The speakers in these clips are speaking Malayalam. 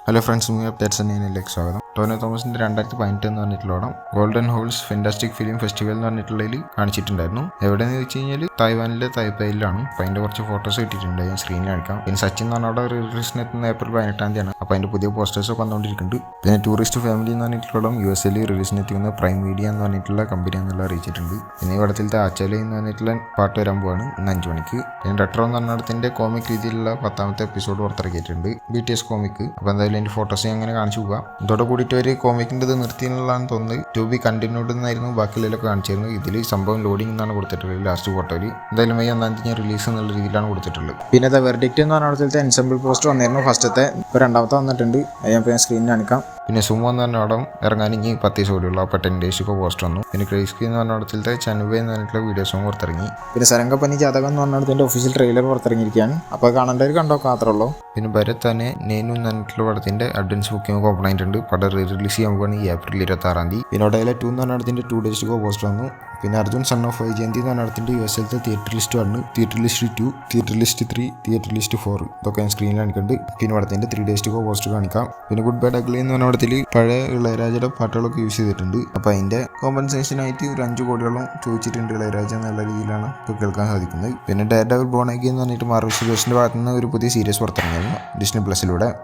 ഹലോ ഫ്രണ്ട്സ്, മൂവി അപ്ഡേറ്റ്സ് എന്നതിലേക്ക് സ്വാഗതം. ടോവിനോ തോമസിന്റെ 2018 എന്ന് പറഞ്ഞിട്ടുള്ള പടം Golden Horse Fantastic Film Festival എന്ന് പറഞ്ഞിട്ടുള്ളതിൽ കാണിച്ചിട്ടുണ്ടായിരുന്നു. എവിടെയെന്ന് വെച്ച് കഴിഞ്ഞാൽ തായ്വാനിലെ തായ്പേയിലാണ്. അപ്പോൾ അതിന്റെ കുറച്ച് ഫോട്ടോസ് കിട്ടിയിട്ടുണ്ട്, ഞാൻ സ്ക്രീനിൽ കാണിക്കാം. പിന്നെ സച്ചിൻ എന്ന് പറഞ്ഞാൽ റിലീസിന് എത്തുന്ന ഏപ്രിൽ 18 അപ്പോൾ അതിന്റെ പുതിയ പോസ്റ്റേഴ്സ് ഒക്കെ വന്നുകൊണ്ടിരിക്കുന്നുണ്ട്. പിന്നെ ടൂറിസ്റ്റ് ഫാമിലി എന്ന് പറഞ്ഞിട്ടുള്ള US റിലീസിന് എത്തിക്കുന്ന പ്രൈം മീഡിയ എന്ന് പറഞ്ഞിട്ടുള്ള കമ്പനി എന്നുള്ള അറിയിച്ചിട്ടുണ്ട്. പിന്നെ ഈ പടത്തിലത്തെ ആച്ചലി എന്ന് പറഞ്ഞിട്ടുള്ള പാട്ട് വരാൻ പോവാണ് ഇന്ന് 5 മണിക്ക്. പിന്നെ റെട്രോ എന്ന് പറഞ്ഞിടത്തിന്റെ കോമിക് രീതിയിലുള്ള 10ാമത്തെ എപ്പിസോഡ് പുറത്തിറക്കിയിട്ടുണ്ട്, BTS കോമിക്. അപ്പോൾ എന്തായാലും അതിന്റെ ഫോട്ടോസ് അങ്ങനെ കാണിച്ചു പോകാം. ഇതോടെ കൂടിയിട്ട് ഒരു കോമിക്കിൻ്റെ ഇത് നിർത്തിയെന്നുള്ളതാണ് തോന്നുന്നത്. ടു ബി കണ്ടിന്യൂഡ് എന്നായിരുന്നു ബാക്കിയുള്ളതിലൊക്കെ കാണിച്ചിരുന്നത്. ഇതിൽ സംഭവം ലോഡിംഗ് എന്നാണ് കൊടുത്തിട്ടുള്ളത്. ലാസ്റ്റ് ഫോട്ടോയിൽ എന്തായാലും മെയ് 1 റിലീസ് എന്നുള്ള രീതിയിലാണ് കൊടുത്തിട്ടുള്ളത്. പിന്നെ ദ വെർഡിക്റ്റ് എന്ന് പറഞ്ഞ എൻസെമ്പിൾ പോസ്റ്റർ വന്നിരുന്നു. ഫസ്റ്റത്തെ ഇപ്പോൾ രണ്ടാമത്തെ വന്നിട്ടുണ്ട്, ഞാൻ സ്ക്രീനിൽ കാണിക്കാം. പിന്നെ സുമോ എന്ന് പറഞ്ഞ പടം ഇറങ്ങാൻ ഇനി 10 ദിവസം കൂടിയുള്ള. അപ്പോൾ 10 days ഇപ്പോൾ പോസ്റ്റർ വന്നു. പിന്നെ ക്രൈസ്കി എന്ന് പറഞ്ഞ പടത്തിലത്തെ ചനുവേ എന്ന് പറഞ്ഞിട്ടുള്ള വീഡിയോസും പുറത്തിറങ്ങി. പിന്നെ സരംഗപ്പനി ജാതകം എന്ന് പറഞ്ഞതിൻ്റെ ഒഫീഷ്യൽ ട്രെയിലർ പുറത്തിറങ്ങിയിരിക്കുകയാണ്. അപ്പോൾ കാണേണ്ടവർ കണ്ടോ മാത്രമേ ഉള്ളൂ. പിന്നെ ഭരത് തന്നെ നേനു എന്ന് പറഞ്ഞിട്ടുള്ള പടത്തിൻ്റെ അഡ്വാൻസ് ബുക്കിംഗ് ഓപ്പൺ ആയിട്ടുണ്ട്. പടം റിലീസ് ചെയ്യാൻ പോകുകയാണ് ഈ ഏപ്രിൽ 26. പിന്നെ ഒടയിലെ 2 എന്ന് പറഞ്ഞതിൻ്റെ 2 days പോസ്റ്റർ വന്നു. പിന്നെ അർജുൻ സൺ ഓഫ് വൈജയന്തി എന്ന് പറഞ്ഞിടത്തിൻ്റെ US theatre list 1, theatre list 2, theatre list 3, theatre list 4 ഇതൊക്കെ ഞാൻ സ്ക്രീനിൽ കാണിക്കുന്നുണ്ട്. പിന്നെ പടത്തിൻ്റെ 3 days പോസ്റ്റർ കാണിക്കാം. പിന്നെ ഗുഡ് ബൈ ഡഗ്ലി എന്ന് പറഞ്ഞ പടത്തിൽ പഴയ ഇളയരാജയുടെ പാട്ടുകളൊക്കെ യൂസ് ചെയ്തിട്ടുണ്ട്. അപ്പോൾ അതിൻ്റെ കോമ്പൻസേഷനായിട്ട് ഒരു 5 കോടിയോളം ചോദിച്ചിട്ടുണ്ട് ഇളയരാജ എന്നുള്ള രീതിയിലാണ് ഇപ്പോൾ കേൾക്കാൻ സാധിക്കുന്നത്. പിന്നെ ഡെയർഡെവിൾ ബോൺ അഗെയിൻ എന്ന് പറഞ്ഞിട്ട് മാർവൽ സ്റ്റുഡിയോസിൻ്റെ ഭാഗത്ത് നിന്ന് ഒരു പുതിയ സീരീസ് പുറത്തിറങ്ങിയിരുന്നു Disney+.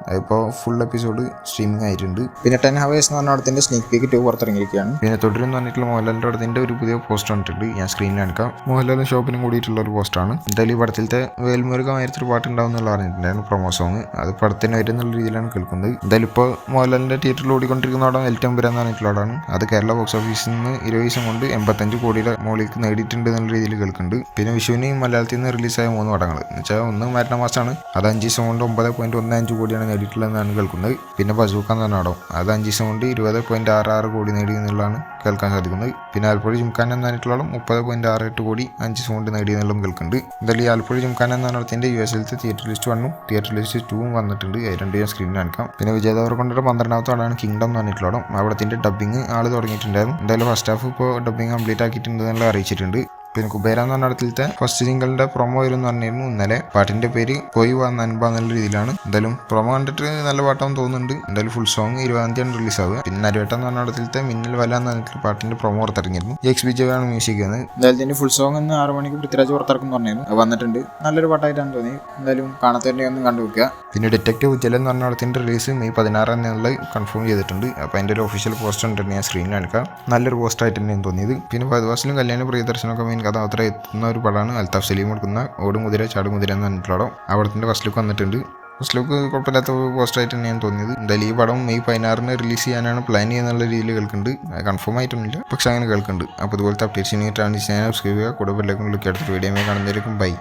അതിപ്പോൾ ഫുൾ എപ്പിസോഡ് സ്ട്രീമിംഗ് ആയിട്ടുണ്ട്. പിന്നെ 10 hours എന്ന് പറഞ്ഞ പടത്തിൻ്റെ സ്നീക്ക് പീക്ക് 2 പുറത്തിറങ്ങിയിരിക്കുകയാണ്. പിന്നെ തുടരുന്ന് പറഞ്ഞിട്ടുള്ള മോഹൻലാലിൻ്റെ പടത്തിൻ്റെ ഒരു പുതിയ പോസ്റ്റർ വന്നിട്ടുണ്ട്, ഞാൻ സ്ക്രീനിൽ കാണിക്കാം. മോഹൻലാലും ഷോപ്പിനും കൂടിയിട്ടുള്ള ഒരു പോസ്റ്ററാണ്. എന്തായാലും ഈ പടത്തിലത്തെ വേൽമുരുകമായിരത്തൊരു പാട്ടുണ്ടാവും എന്നുള്ള പറഞ്ഞിട്ടുണ്ടായിരുന്നു, പ്രൊമോ സോങ്. അത് പടത്തിന് വരുന്നുള്ള രീതിയിലാണ് കേൾക്കുന്നത്. എന്തായാലും ഇപ്പോൾ മോഹൻലാലിൻ്റെ തിയേറ്ററിൽ ഓടിക്കൊണ്ടിരിക്കുന്ന പടം എൽറ്റംപുരം എന്ന് പറഞ്ഞിട്ടുള്ള പടമാണ്. അത് കേരള ബോക്സ് ഓഫീസിൽ നിന്ന് 20 ദിവസം കൊണ്ട് 85 കോടിയുടെ മുകളിലേക്ക് നേടിയിട്ടുണ്ട് എന്നുള്ള രീതിയിൽ കേൾക്കുന്നുണ്ട്. പിന്നെ വിഷുവിന് മലയാളത്തിൽ നിന്ന് റിലീസായ 3 പടങ്ങൾ എന്ന് വെച്ചാൽ ഒന്ന് മരണമാസമാണ്. അത് 5 ദിവസം കൊണ്ട് 9.15 കോടിയാണ് നേടിയിട്ടുള്ളതെന്നാണ് കേൾക്കുന്നത്. പിന്നെ ബസൂക്ക എന്ന് പറഞ്ഞ പടം അത് 5 ദിവസം കൊണ്ട് 20.66 കോടി നേടി എന്നുള്ളതാണ് കേൾക്കാൻ സാധിക്കുന്നത്. പിന്നെ ആലപ്പുഴ ജിംഖാന എന്ന് പറഞ്ഞിട്ടുള്ള 30.68 കോടി 5 ദിവസം കൊണ്ട് നേടി എന്നുള്ളതും കേൾക്കുന്നുണ്ട്. എന്തായാലും ഈ ആലപ്പുഴ ജിംഖാന എന്ന് പറഞ്ഞതിൻ്റെ US തിയേറ്റർ ലിസ്റ്റ് 1ഉം തിയേറ്റർ ലിസ്റ്റ് 2ഉം വന്നിട്ടുണ്ട്. 2 ഞാൻ സ്ക്രീനിൽ കാണിക്കാം. പിന്നെ വിജയ് ദേവരകൊണ്ടയുടെ 12ാമത്തെ പടമാണ് കിങ്ഡം എന്ന് പറഞ്ഞിട്ടുള്ള പടം. അവിടത്തിൻ്റെ ഡബ്ബിങ് തുടങ്ങിയിട്ടുണ്ടായിരുന്നു. എന്തായാലും ഫസ്റ്റ് ഹാഫ് ഇപ്പോൾ ഡബ്ബിങ് കംപ്ലീറ്റ് ആക്കിയിട്ടുണ്ട് എന്നുള്ള അറിയിച്ചിട്ടുണ്ട്. പിന്നെ കുബേര എന്ന് പറഞ്ഞ പടത്തിലത്തെ ഫസ്റ്റ് സിംഗിളിന്റെ പ്രൊമോ വരും പറഞ്ഞിരുന്നു ഇന്നലെ. പാട്ടിന്റെ പേര് പോയി വാ നൻപ എന്നുള്ള രീതിയിലാണ്. എന്തായാലും പ്രൊമോ കണ്ടിട്ട് നല്ല പാട്ടാന്ന് തോന്നുന്നുണ്ട്. എന്തായാലും ഫുൾ സോങ് 20 റിലീസ് ആവുക. പിന്നെ നരുവേട്ട എന്ന് പറഞ്ഞ പടത്തിലത്തെ മിന്നൽ വല എന്ന് പറഞ്ഞിട്ട് പാട്ടിന്റെ പ്രൊമോ പുറത്തിറങ്ങിയിരുന്നു. XBJ ആണ് മ്യൂസിക് ആണ്. എന്തായാലും ഫുൾ സോങ് ഇന്ന് 6 മണിക്ക് പൃഥ്വിരാജ് പുറത്തിറക്കും പറഞ്ഞിരുന്നു. അത് വന്നിട്ടുണ്ട്, നല്ലൊരു പാട്ടായിട്ടാണ് തോന്നി. എന്തായാലും കാണാത്തവരുടെ ഒന്ന് കണ്ടുവെക്കുക. പിന്നെ ഡിറ്റക്റ്റീവ് ഉജ്ജലൻ എന്ന് പറഞ്ഞ പടത്തിന്റെ റിലീസ് മെയ് 16 എന്നുള്ളത് കൺഫേം ചെയ്തിട്ടുണ്ട്. അപ്പോൾ അതിന്റെ ഒരു ഒഫീഷ്യൽ പോസ്റ്റർ ഉണ്ട്, ഞാൻ സ്ക്രീനിൽ കാണിക്കാം. നല്ലൊരു പോസ്റ്റർ ആയിട്ട് തന്നെയാണ് തോന്നിയത്. പിന്നെ ഫഹദ്വാസിലും കല്യാണ പ്രിയദർശനൊക്കെ മെയിൻ കഥാപാത്രം എത്തുന്ന ഒരു പടമാണ് അൽത്താഫ് സലീം കൊടുക്കുന്ന ഓടുമുതിര ചാടുമുതിര എന്ന് പറഞ്ഞിട്ടുള്ള പടം. അവിടത്തിൻ്റെ ഫസ്റ്റ് ലുക്ക് വന്നിട്ടുണ്ട്. ഫസ്റ്റ് ലുക്ക് കുഴപ്പമില്ലാത്ത പോസ്റ്ററായിട്ട് തന്നെയാണ് തോന്നിയത്. എന്തായാലും ഈ പടം മെയ് 16 റിലീസ് ചെയ്യാനാണ് പ്ലാൻ ചെയ്യുന്നുള്ള രീതിയിൽ കേൾക്കുന്നുണ്ട്. കൺഫേം ആയിട്ടൊന്നുമില്ല, പക്ഷെ അങ്ങനെ കേൾക്കുന്നുണ്ട്. അപ്പോൾ ഇതുപോലത്തെ അപ്ഡേറ്റ്സിന് ചാനൽ സബ്സ്ക്രൈബ് ചെയ്യുക. കൂടെ ബെല്ലൈക്കൺ ക്ലിക്ക് എടുത്തിട്ട് വീഡിയോ കാണുന്നതായിരിക്കും. ബൈ.